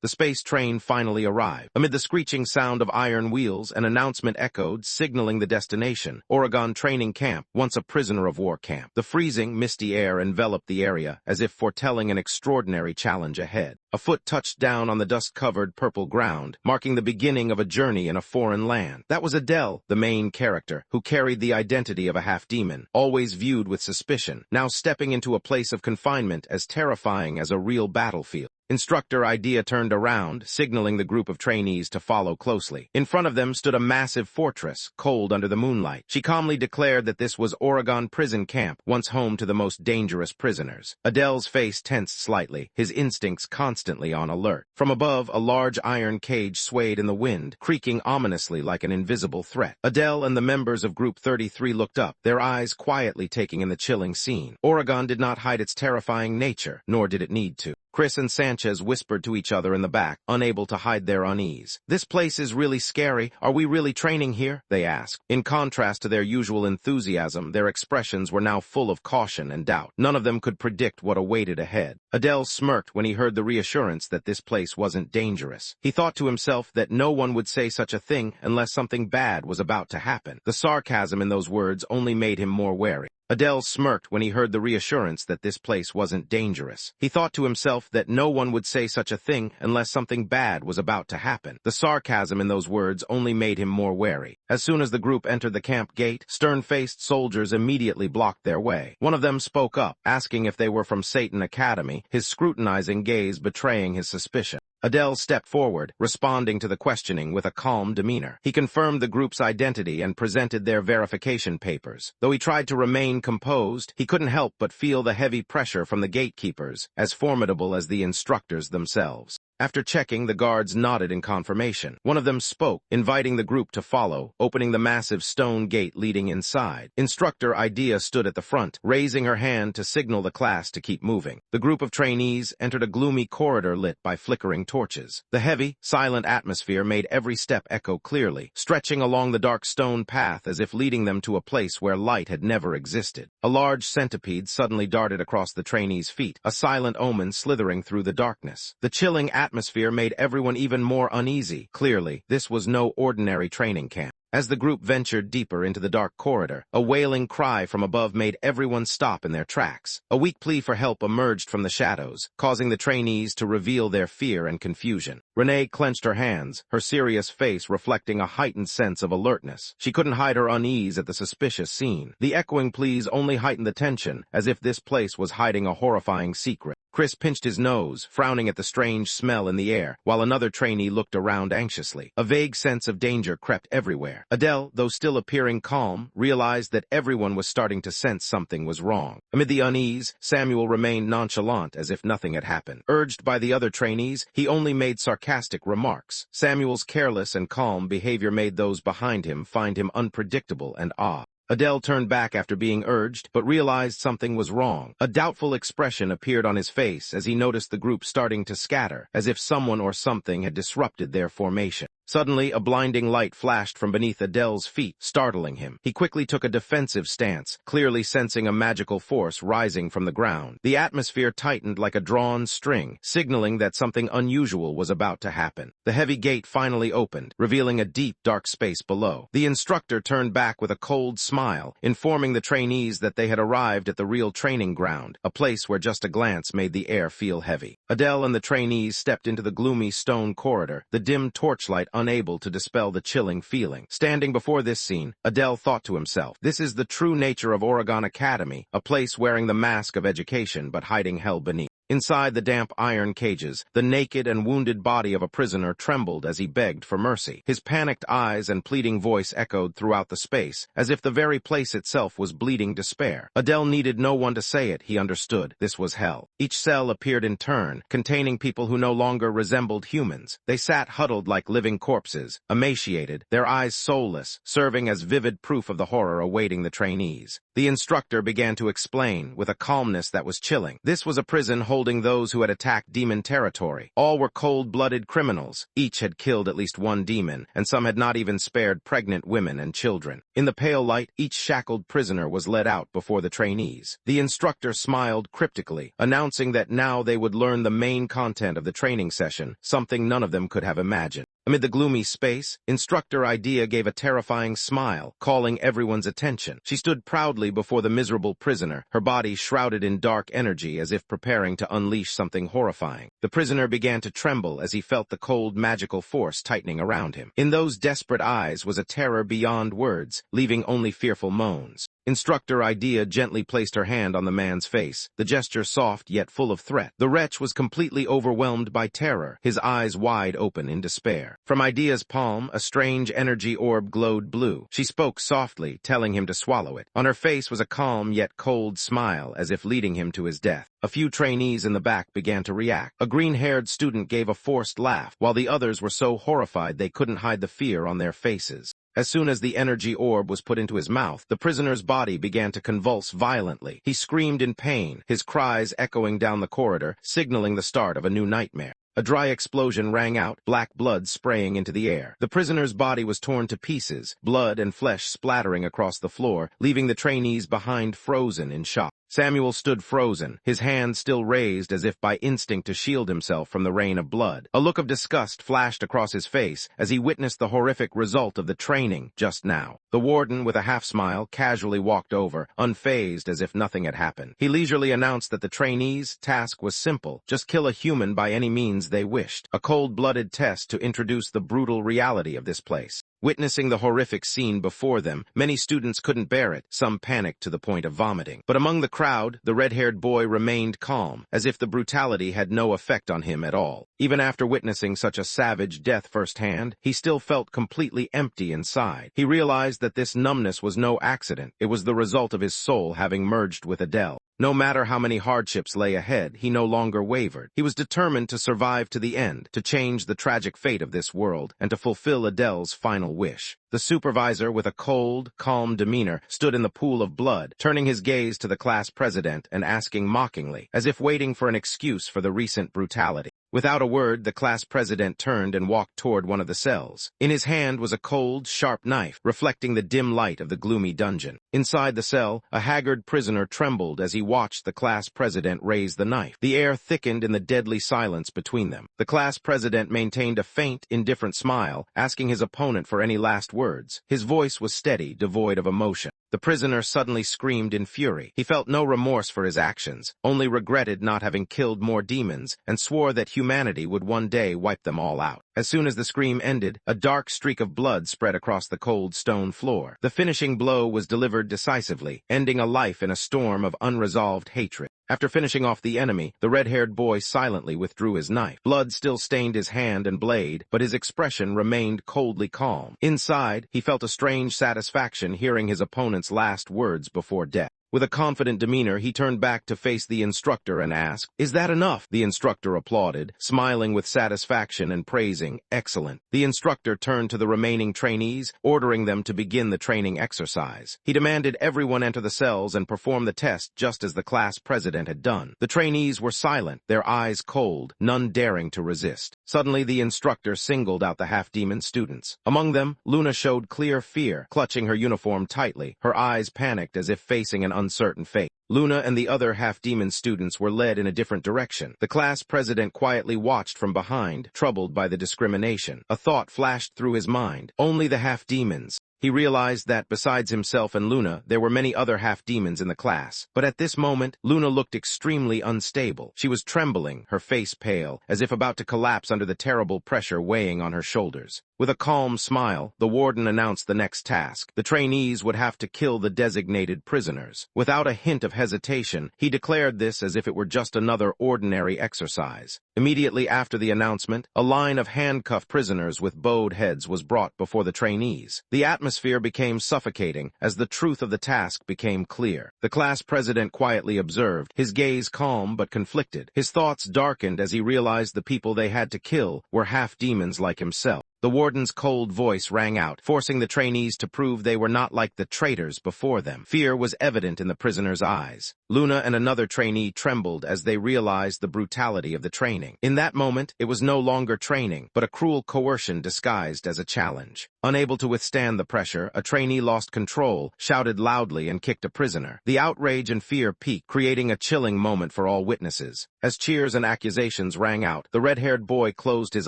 The space train finally arrived. Amid the screeching sound of iron wheels, an announcement echoed, signaling the destination, Oregon Training Camp, once a prisoner of war camp. The freezing, misty air enveloped the area, as if foretelling an extraordinary challenge ahead. A foot touched down on the dust-covered purple ground, marking the beginning of a journey in a foreign land. That was Adele, the main character, who carried the identity of a half-demon, always viewed with suspicion, now stepping into a place of confinement as terrifying as a real battlefield. Instructor Idea turned around, signaling the group of trainees to follow closely. In front of them stood a massive fortress, cold under the moonlight. She calmly declared that this was Oregon Prison Camp, once home to the most dangerous prisoners. Adele's face tensed slightly, his instincts constantly on alert. From above, a large iron cage swayed in the wind, creaking ominously like an invisible threat. Adele and the members of Group 33 looked up, their eyes quietly taking in the chilling scene. Oregon did not hide its terrifying nature, nor did it need to. Chris and Sanchez whispered to each other in the back, unable to hide their unease. "This place is really scary. Are we really training here?" they asked. In contrast to their usual enthusiasm, their expressions were now full of caution and doubt. None of them could predict what awaited ahead. Adele smirked when he heard the reassurance that this place wasn't dangerous. He thought to himself that no one would say such a thing unless something bad was about to happen. The sarcasm in those words only made him more wary. Adele smirked when he heard the reassurance that this place wasn't dangerous. He thought to himself that no one would say such a thing unless something bad was about to happen. The sarcasm in those words only made him more wary. As soon as the group entered the camp gate, stern-faced soldiers immediately blocked their way. One of them spoke up, asking if they were from Satan Academy, his scrutinizing gaze betraying his suspicion. Adele stepped forward, responding to the questioning with a calm demeanor. He confirmed the group's identity and presented their verification papers. Though he tried to remain composed, he couldn't help but feel the heavy pressure from the gatekeepers, as formidable as the instructors themselves. After checking, the guards nodded in confirmation. One of them spoke, inviting the group to follow, opening the massive stone gate leading inside. Instructor Idea stood at the front, raising her hand to signal the class to keep moving. The group of trainees entered a gloomy corridor lit by flickering torches. The heavy, silent atmosphere made every step echo clearly, stretching along the dark stone path as if leading them to a place where light had never existed. A large centipede suddenly darted across the trainees' feet, a silent omen slithering through the darkness. The chilling atmosphere made everyone even more uneasy. Clearly, this was no ordinary training camp. As the group ventured deeper into the dark corridor, a wailing cry from above made everyone stop in their tracks. A weak plea for help emerged from the shadows, causing the trainees to reveal their fear and confusion. Renee clenched her hands, her serious face reflecting a heightened sense of alertness. She couldn't hide her unease at the suspicious scene. The echoing pleas only heightened the tension, as if this place was hiding a horrifying secret. Chris pinched his nose, frowning at the strange smell in the air, while another trainee looked around anxiously. A vague sense of danger crept everywhere. Adele, though still appearing calm, realized that everyone was starting to sense something was wrong. Amid the unease, Samuel remained nonchalant as if nothing had happened. Urged by the other trainees, he only made sarcastic remarks. Samuel's careless and calm behavior made those behind him find him unpredictable and odd. Adele turned back after being urged, but realized something was wrong. A doubtful expression appeared on his face as he noticed the group starting to scatter, as if someone or something had disrupted their formation. Suddenly, a blinding light flashed from beneath Adele's feet, startling him. He quickly took a defensive stance, clearly sensing a magical force rising from the ground. The atmosphere tightened like a drawn string, signaling that something unusual was about to happen. The heavy gate finally opened, revealing a deep, dark space below. The instructor turned back with a cold smile, informing the trainees that they had arrived at the real training ground, a place where just a glance made the air feel heavy. Adele and the trainees stepped into the gloomy stone corridor, the dim torchlight unable to dispel the chilling feeling. Standing before this scene, Adele thought to himself, this is the true nature of Oregon Academy, a place wearing the mask of education but hiding hell beneath. Inside the damp iron cages, the naked and wounded body of a prisoner trembled as he begged for mercy. His panicked eyes and pleading voice echoed throughout the space, as if the very place itself was bleeding despair. Adele needed no one to say it, he understood. This was hell. Each cell appeared in turn, containing people who no longer resembled humans. They sat huddled like living corpses, emaciated, their eyes soulless, serving as vivid proof of the horror awaiting the trainees. The instructor began to explain, with a calmness that was chilling. This was a prison holding those who had attacked demon territory. All were cold-blooded criminals. Each had killed at least one demon, and some had not even spared pregnant women and children. In the pale light, each shackled prisoner was led out before the trainees. The instructor smiled cryptically, announcing that now they would learn the main content of the training session, something none of them could have imagined. Amid the gloomy space, Instructor Idea gave a terrifying smile, calling everyone's attention. She stood proudly before the miserable prisoner, her body shrouded in dark energy as if preparing to unleash something horrifying. The prisoner began to tremble as he felt the cold magical force tightening around him. In those desperate eyes was a terror beyond words, leaving only fearful moans. Instructor Idea gently placed her hand on the man's face, the gesture soft yet full of threat. The wretch was completely overwhelmed by terror, his eyes wide open in despair. From Idea's palm, a strange energy orb glowed blue. She spoke softly, telling him to swallow it. On her face was a calm yet cold smile, as if leading him to his death. A few trainees in the back began to react. A green-haired student gave a forced laugh, while the others were so horrified they couldn't hide the fear on their faces. As soon as the energy orb was put into his mouth, the prisoner's body began to convulse violently. He screamed in pain, his cries echoing down the corridor, signaling the start of a new nightmare. A dry explosion rang out, black blood spraying into the air. The prisoner's body was torn to pieces, blood and flesh splattering across the floor, leaving the trainees behind frozen in shock. Samuel stood frozen, his hand still raised as if by instinct to shield himself from the rain of blood. A look of disgust flashed across his face as he witnessed the horrific result of the training just now. The warden, with a half-smile, casually walked over, unfazed as if nothing had happened. He leisurely announced that the trainees' task was simple: just kill a human by any means they wished. A cold-blooded test to introduce the brutal reality of this place. Witnessing the horrific scene before them, many students couldn't bear it, some panicked to the point of vomiting. But among the crowd, the red-haired boy remained calm, as if the brutality had no effect on him at all. Even after witnessing such a savage death firsthand, he still felt completely empty inside. He realized that this numbness was no accident. It was the result of his soul having merged with Adele. No matter how many hardships lay ahead, he no longer wavered. He was determined to survive to the end, to change the tragic fate of this world, and to fulfill Adele's final wish. The supervisor, with a cold, calm demeanor, stood in the pool of blood, turning his gaze to the class president and asking mockingly, as if waiting for an excuse for the recent brutality. Without a word, the class president turned and walked toward one of the cells. In his hand was a cold, sharp knife, reflecting the dim light of the gloomy dungeon. Inside the cell, a haggard prisoner trembled as he watched the class president raise the knife. The air thickened in the deadly silence between them. The class president maintained a faint, indifferent smile, asking his opponent for any last words. His voice was steady, devoid of emotion. The prisoner suddenly screamed in fury. He felt no remorse for his actions, only regretted not having killed more demons, and swore that humanity would one day wipe them all out. As soon as the scream ended, a dark streak of blood spread across the cold stone floor. The finishing blow was delivered decisively, ending a life in a storm of unresolved hatred. After finishing off the enemy, the red-haired boy silently withdrew his knife. Blood still stained his hand and blade, but his expression remained coldly calm. Inside, he felt a strange satisfaction hearing his opponent's last words before death. With a confident demeanor, he turned back to face the instructor and asked, "Is that enough?" The instructor applauded, smiling with satisfaction and praising, "Excellent." The instructor turned to the remaining trainees, ordering them to begin the training exercise. He demanded everyone enter the cells and perform the test just as the class president had done. The trainees were silent, their eyes cold, none daring to resist. Suddenly, the instructor singled out the half-demon students. Among them, Luna showed clear fear, clutching her uniform tightly, her eyes panicked as if facing an uncertain fate. Luna and the other half-demon students were led in a different direction. The class president quietly watched from behind, troubled by the discrimination. A thought flashed through his mind: only the half-demons. He realized that, besides himself and Luna, there were many other half-demons in the class. But at this moment, Luna looked extremely unstable. She was trembling, her face pale, as if about to collapse under the terrible pressure weighing on her shoulders. With a calm smile, the warden announced the next task. The trainees would have to kill the designated prisoners. Without a hint of hesitation, he declared this as if it were just another ordinary exercise. Immediately after the announcement, a line of handcuffed prisoners with bowed heads was brought before the trainees. The atmosphere became suffocating as the truth of the task became clear. The class president quietly observed, his gaze calm but conflicted. His thoughts darkened as he realized the people they had to kill were half-demons like himself. The warden's cold voice rang out, forcing the trainees to prove they were not like the traitors before them. Fear was evident in the prisoner's eyes. Luna and another trainee trembled as they realized the brutality of the training. In that moment, it was no longer training, but a cruel coercion disguised as a challenge. Unable to withstand the pressure, a trainee lost control, shouted loudly, and kicked a prisoner. The outrage and fear peaked, creating a chilling moment for all witnesses. As cheers and accusations rang out, the red-haired boy closed his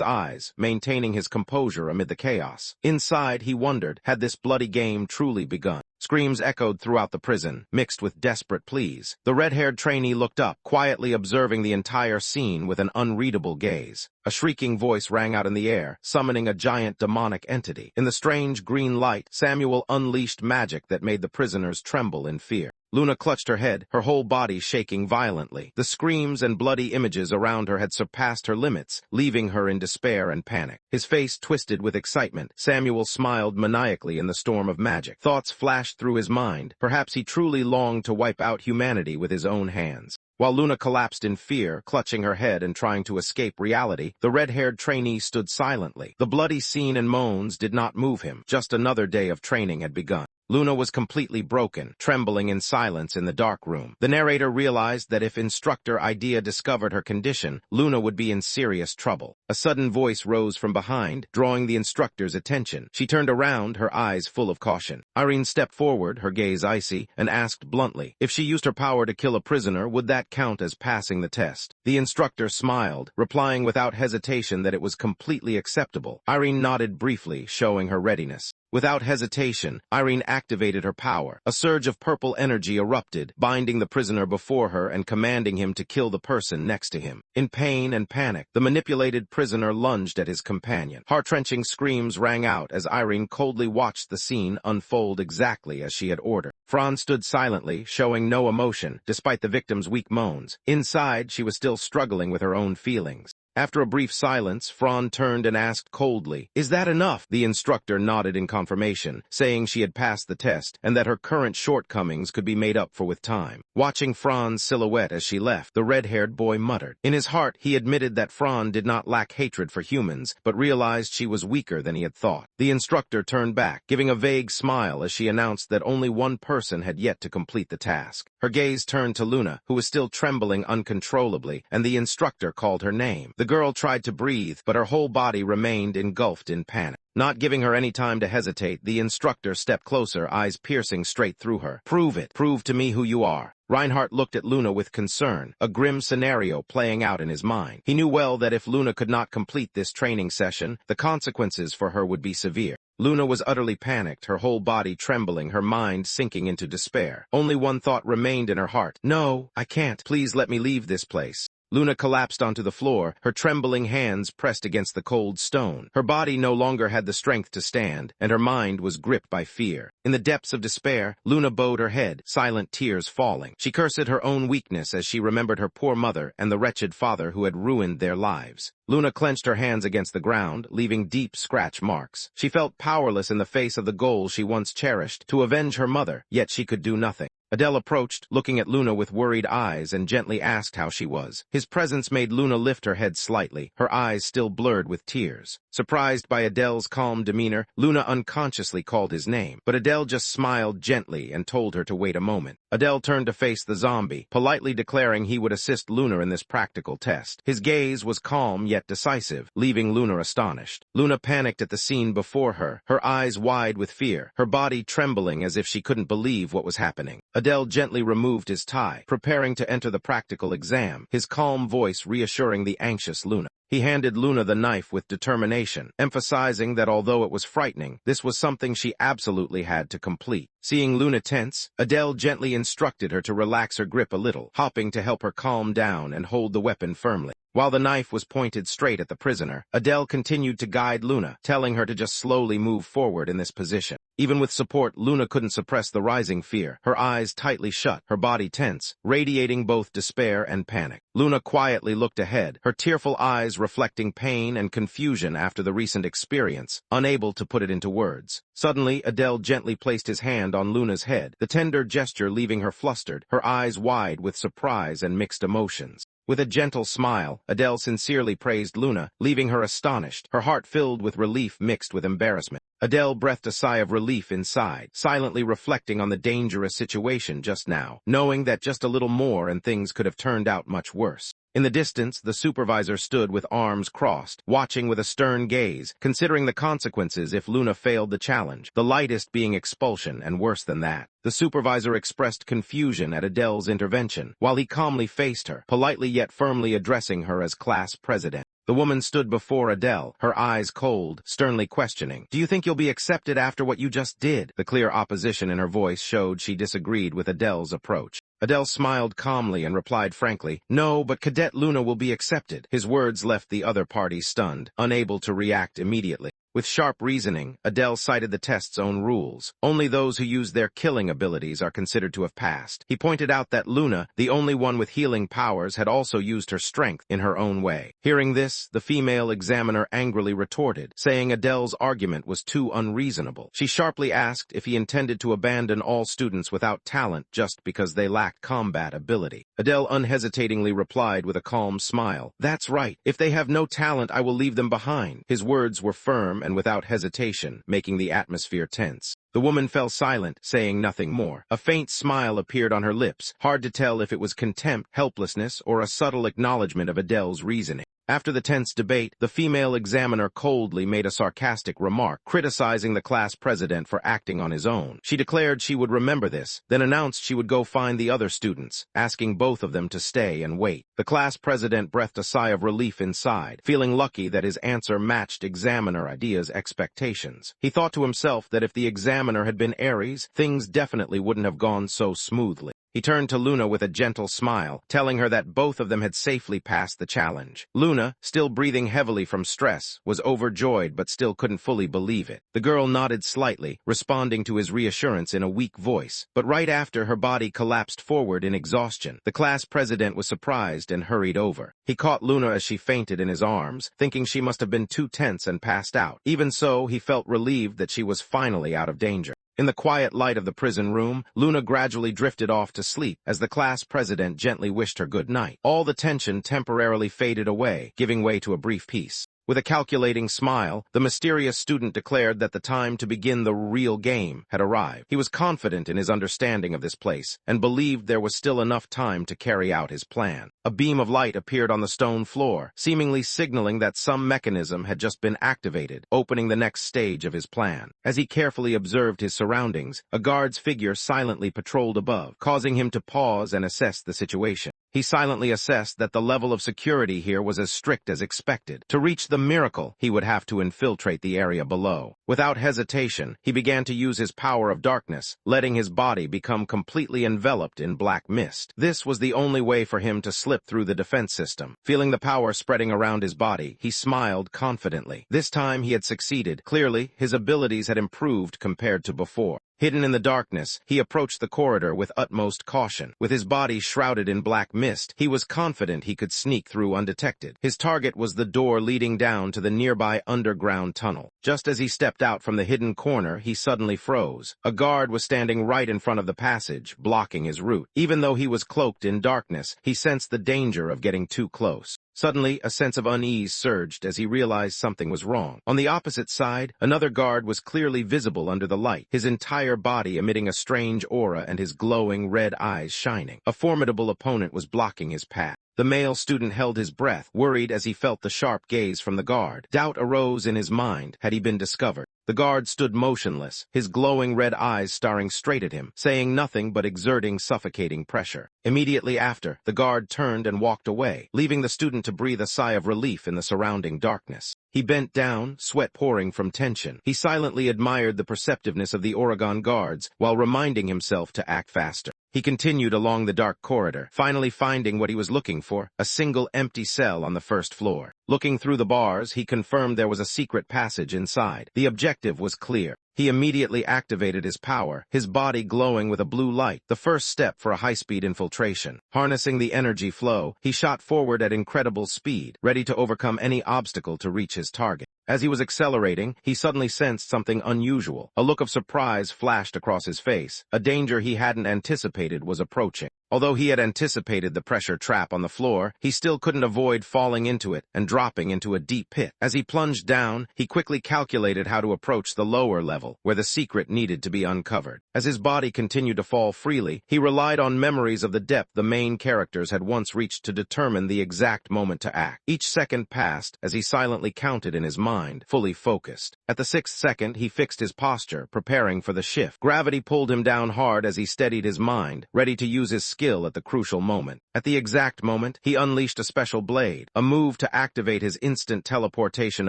eyes, maintaining his composure amid the chaos. Inside, he wondered, had this bloody game truly begun? Screams echoed throughout the prison, mixed with desperate pleas. The red-haired trainee looked up, quietly observing the entire scene with an unreadable gaze. A shrieking voice rang out in the air, summoning a giant demonic entity. In the strange green light, Samuel unleashed magic that made the prisoners tremble in fear. Luna clutched her head, her whole body shaking violently. The screams and bloody images around her had surpassed her limits, leaving her in despair and panic. His face twisted with excitement. Samuel smiled maniacally in the storm of magic. Thoughts flashed through his mind. Perhaps he truly longed to wipe out humanity with his own hands. While Luna collapsed in fear, clutching her head and trying to escape reality, the red-haired trainee stood silently. The bloody scene and moans did not move him. Just another day of training had begun. Luna was completely broken, trembling in silence in the dark room. The narrator realized that if Instructor Idea discovered her condition, Luna would be in serious trouble. A sudden voice rose from behind, drawing the instructor's attention. She turned around, her eyes full of caution. Irene stepped forward, her gaze icy, and asked bluntly, if she used her power to kill a prisoner, would that count as passing the test? The instructor smiled, replying without hesitation that it was completely acceptable. Irene nodded briefly, showing her readiness. Without hesitation, Irene activated her power. A surge of purple energy erupted, binding the prisoner before her and commanding him to kill the person next to him. In pain and panic, the manipulated prisoner lunged at his companion. Heart-wrenching screams rang out as Irene coldly watched the scene unfold exactly as she had ordered. Franz stood silently, showing no emotion, despite the victim's weak moans. Inside, she was still struggling with her own feelings. After a brief silence, Fran turned and asked coldly, "Is that enough?" The instructor nodded in confirmation, saying she had passed the test and that her current shortcomings could be made up for with time. Watching Fran's silhouette as she left, the red-haired boy muttered. In his heart, he admitted that Fran did not lack hatred for humans, but realized she was weaker than he had thought. The instructor turned back, giving a vague smile as she announced that only one person had yet to complete the task. Her gaze turned to Luna, who was still trembling uncontrollably, and the instructor called her name. The girl tried to breathe, but her whole body remained engulfed in panic. Not giving her any time to hesitate, the instructor stepped closer, eyes piercing straight through her. "Prove it. Prove to me who you are." Reinhardt looked at Luna with concern, a grim scenario playing out in his mind. He knew well that if Luna could not complete this training session, the consequences for her would be severe. Luna was utterly panicked, her whole body trembling, her mind sinking into despair. Only one thought remained in her heart. "No, I can't. Please let me leave this place." Luna collapsed onto the floor, her trembling hands pressed against the cold stone. Her body no longer had the strength to stand, and her mind was gripped by fear. In the depths of despair, Luna bowed her head, silent tears falling. She cursed her own weakness as she remembered her poor mother and the wretched father who had ruined their lives. Luna clenched her hands against the ground, leaving deep scratch marks. She felt powerless in the face of the goal she once cherished, to avenge her mother, yet she could do nothing. Adele approached, looking at Luna with worried eyes, and gently asked how she was. His presence made Luna lift her head slightly, her eyes still blurred with tears. Surprised by Adele's calm demeanor, Luna unconsciously called his name, but Adele just smiled gently and told her to wait a moment. Adele turned to face the zombie, politely declaring he would assist Luna in this practical test. His gaze was calm yet decisive, leaving Luna astonished. Luna panicked at the scene before her, her eyes wide with fear, her body trembling as if she couldn't believe what was happening. Adele gently removed his tie, preparing to enter the practical exam, his calm voice reassuring the anxious Luna. He handed Luna the knife with determination, emphasizing that although it was frightening, this was something she absolutely had to complete. Seeing Luna tense, Adele gently instructed her to relax her grip a little, hopping to help her calm down and hold the weapon firmly. While the knife was pointed straight at the prisoner, Adele continued to guide Luna, telling her to just slowly move forward in this position. Even with support, Luna couldn't suppress the rising fear, her eyes tightly shut, her body tense, radiating both despair and panic. Luna quietly looked ahead, her tearful eyes reflecting pain and confusion after the recent experience, unable to put it into words. Suddenly, Adele gently placed his hand on Luna's head, the tender gesture leaving her flustered, her eyes wide with surprise and mixed emotions. With a gentle smile, Adele sincerely praised Luna, leaving her astonished, her heart filled with relief mixed with embarrassment. Adele breathed a sigh of relief inside, silently reflecting on the dangerous situation just now, knowing that just a little more and things could have turned out much worse. In the distance, the supervisor stood with arms crossed, watching with a stern gaze, considering the consequences if Luna failed the challenge, the lightest being expulsion and worse than that. The supervisor expressed confusion at Adele's intervention, while he calmly faced her, politely yet firmly addressing her as class president. The woman stood before Adele, her eyes cold, sternly questioning. "Do you think you'll be accepted after what you just did?" The clear opposition in her voice showed she disagreed with Adele's approach. Adele smiled calmly and replied frankly, "No, but Cadet Luna will be accepted." His words left the other party stunned, unable to react immediately. With sharp reasoning, Adele cited the test's own rules. Only those who use their killing abilities are considered to have passed. He pointed out that Luna, the only one with healing powers, had also used her strength in her own way. Hearing this, the female examiner angrily retorted, saying Adele's argument was too unreasonable. She sharply asked if he intended to abandon all students without talent just because they lacked combat ability. Adele unhesitatingly replied with a calm smile, "That's right. If they have no talent, I will leave them behind." His words were firm and without hesitation, making the atmosphere tense. The woman fell silent, saying nothing more. A faint smile appeared on her lips, hard to tell if it was contempt, helplessness, or a subtle acknowledgement of Adele's reasoning. After the tense debate, the female examiner coldly made a sarcastic remark, criticizing the class president for acting on his own. She declared she would remember this, then announced she would go find the other students, asking both of them to stay and wait. The class president breathed a sigh of relief inside, feeling lucky that his answer matched examiner Idea's expectations. He thought to himself that if the examiner had been Aries, things definitely wouldn't have gone so smoothly. He turned to Luna with a gentle smile, telling her that both of them had safely passed the challenge. Luna, still breathing heavily from stress, was overjoyed but still couldn't fully believe it. The girl nodded slightly, responding to his reassurance in a weak voice. But right after, her body collapsed forward in exhaustion. The class president was surprised and hurried over. He caught Luna as she fainted in his arms, thinking she must have been too tense and passed out. Even so, he felt relieved that she was finally out of danger. In the quiet light of the prison room, Luna gradually drifted off to sleep as the class president gently wished her good night. All the tension temporarily faded away, giving way to a brief peace. With a calculating smile, the mysterious student declared that the time to begin the real game had arrived. He was confident in his understanding of this place and believed there was still enough time to carry out his plan. A beam of light appeared on the stone floor, seemingly signaling that some mechanism had just been activated, opening the next stage of his plan. As he carefully observed his surroundings, a guard's figure silently patrolled above, causing him to pause and assess the situation. He silently assessed that the level of security here was as strict as expected. To reach the miracle, he would have to infiltrate the area below. Without hesitation, he began to use his power of darkness, letting his body become completely enveloped in black mist. This was the only way for him to slip through the defense system. Feeling the power spreading around his body, he smiled confidently. This time he had succeeded. Clearly, his abilities had improved compared to before. Hidden in the darkness, he approached the corridor with utmost caution. With his body shrouded in black mist, he was confident he could sneak through undetected. His target was the door leading down to the nearby underground tunnel. Just as he stepped out from the hidden corner, he suddenly froze. A guard was standing right in front of the passage, blocking his route. Even though he was cloaked in darkness, he sensed the danger of getting too close. Suddenly, a sense of unease surged as he realized something was wrong. On the opposite side, another guard was clearly visible under the light, his entire body emitting a strange aura and his glowing red eyes shining. A formidable opponent was blocking his path. The male student held his breath, worried as he felt the sharp gaze from the guard. Doubt arose in his mind. Had he been discovered? The guard stood motionless, his glowing red eyes staring straight at him, saying nothing but exerting suffocating pressure. Immediately after, the guard turned and walked away, leaving the student to breathe a sigh of relief in the surrounding darkness. He bent down, sweat pouring from tension. He silently admired the perceptiveness of the Oregon guards while reminding himself to act faster. He continued along the dark corridor, finally finding what he was looking for, a single empty cell on the first floor. Looking through the bars, he confirmed there was a secret passage inside. The objective was clear. He immediately activated his power, his body glowing with a blue light, the first step for a high-speed infiltration. Harnessing the energy flow, he shot forward at incredible speed, ready to overcome any obstacle to reach his target. As he was accelerating, he suddenly sensed something unusual. A look of surprise flashed across his face. A danger he hadn't anticipated was approaching. Although he had anticipated the pressure trap on the floor, he still couldn't avoid falling into it and dropping into a deep pit. As he plunged down, he quickly calculated how to approach the lower level, where the secret needed to be uncovered. As his body continued to fall freely, he relied on memories of the depth the main characters had once reached to determine the exact moment to act. Each second passed as he silently counted in his mind, fully focused. At the 6th second, he fixed his posture, preparing for the shift. Gravity pulled him down hard as he steadied his mind, ready to use his skill at the crucial moment. At the exact moment, he unleashed a special blade, a move to activate his instant teleportation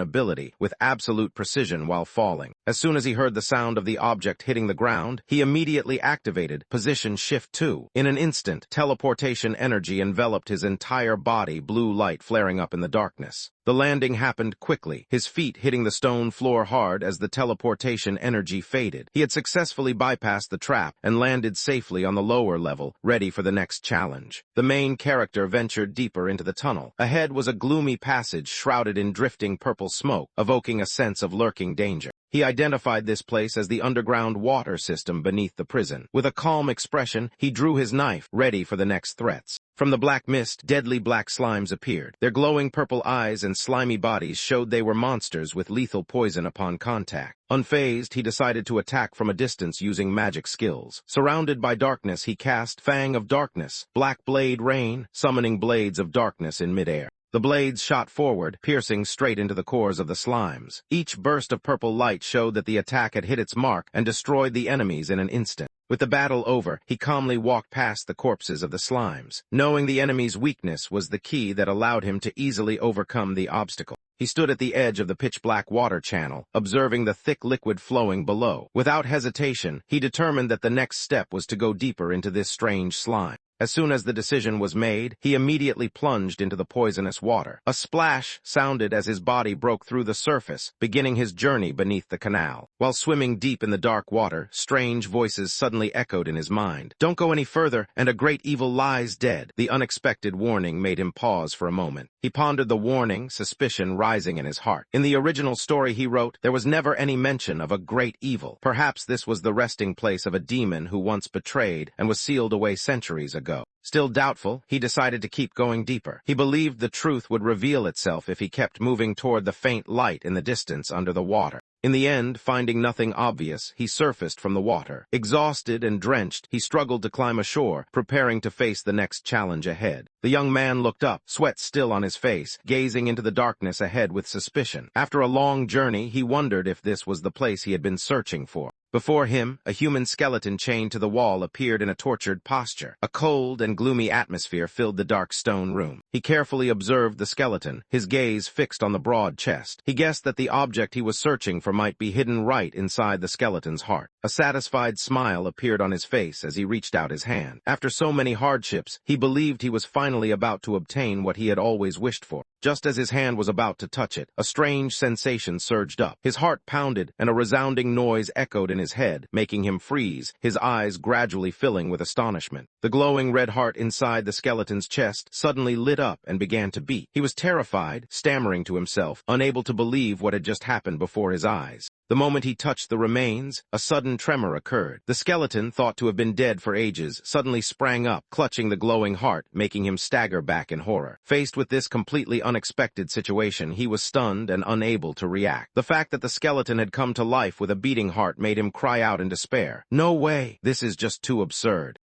ability with absolute precision while falling. As soon as he heard the sound of the object hitting the ground, he immediately activated Position Shift 2. In an instant, teleportation energy enveloped his entire body, blue light flaring up in the darkness. The landing happened quickly, his feet hitting the stone floor hard as the teleportation energy faded. He had successfully bypassed the trap and landed safely on the lower level, ready for the next challenge. The main character ventured deeper into the tunnel. Ahead was a gloomy passage shrouded in drifting purple smoke, evoking a sense of lurking danger. He identified this place as the underground water system beneath the prison. With a calm expression, he drew his knife, ready for the next threats. From the black mist, deadly black slimes appeared. Their glowing purple eyes and slimy bodies showed they were monsters with lethal poison upon contact. Unfazed, he decided to attack from a distance using magic skills. Surrounded by darkness, he cast Fang of Darkness, Black Blade Rain, summoning blades of darkness in midair. The blades shot forward, piercing straight into the cores of the slimes. Each burst of purple light showed that the attack had hit its mark and destroyed the enemies in an instant. With the battle over, he calmly walked past the corpses of the slimes. Knowing the enemy's weakness was the key that allowed him to easily overcome the obstacle. He stood at the edge of the pitch-black water channel, observing the thick liquid flowing below. Without hesitation, he determined that the next step was to go deeper into this strange slime. As soon as the decision was made, he immediately plunged into the poisonous water. A splash sounded as his body broke through the surface, beginning his journey beneath the canal. While swimming deep in the dark water, strange voices suddenly echoed in his mind. "Don't go any further, and a great evil lies dead." The unexpected warning made him pause for a moment. He pondered the warning, suspicion rising in his heart. In the original story he wrote, there was never any mention of a great evil. Perhaps this was the resting place of a demon who once betrayed and was sealed away centuries ago. Still doubtful, he decided to keep going deeper. He believed the truth would reveal itself if he kept moving toward the faint light in the distance under the water. In the end, finding nothing obvious, he surfaced from the water. Exhausted and drenched, he struggled to climb ashore, preparing to face the next challenge ahead. The young man looked up, sweat still on his face, gazing into the darkness ahead with suspicion. After a long journey, he wondered if this was the place he had been searching for. Before him, a human skeleton chained to the wall appeared in a tortured posture. A cold and gloomy atmosphere filled the dark stone room. He carefully observed the skeleton, his gaze fixed on the broad chest. He guessed that the object he was searching for might be hidden right inside the skeleton's heart. A satisfied smile appeared on his face as he reached out his hand. After so many hardships, he believed he was finally about to obtain what he had always wished for. Just as his hand was about to touch it, a strange sensation surged up. His heart pounded, and a resounding noise echoed in his head, making him freeze, his eyes gradually filling with astonishment. The glowing red heart inside the skeleton's chest suddenly lit up and began to beat. He was terrified, stammering to himself, unable to believe what had just happened before his eyes. The moment he touched the remains, a sudden tremor occurred. The skeleton, thought to have been dead for ages, suddenly sprang up, clutching the glowing heart, making him stagger back in horror. Faced with this completely unexpected situation, he was stunned and unable to react. The fact that the skeleton had come to life with a beating heart made him cry out in despair. "No way! This is just too absurd."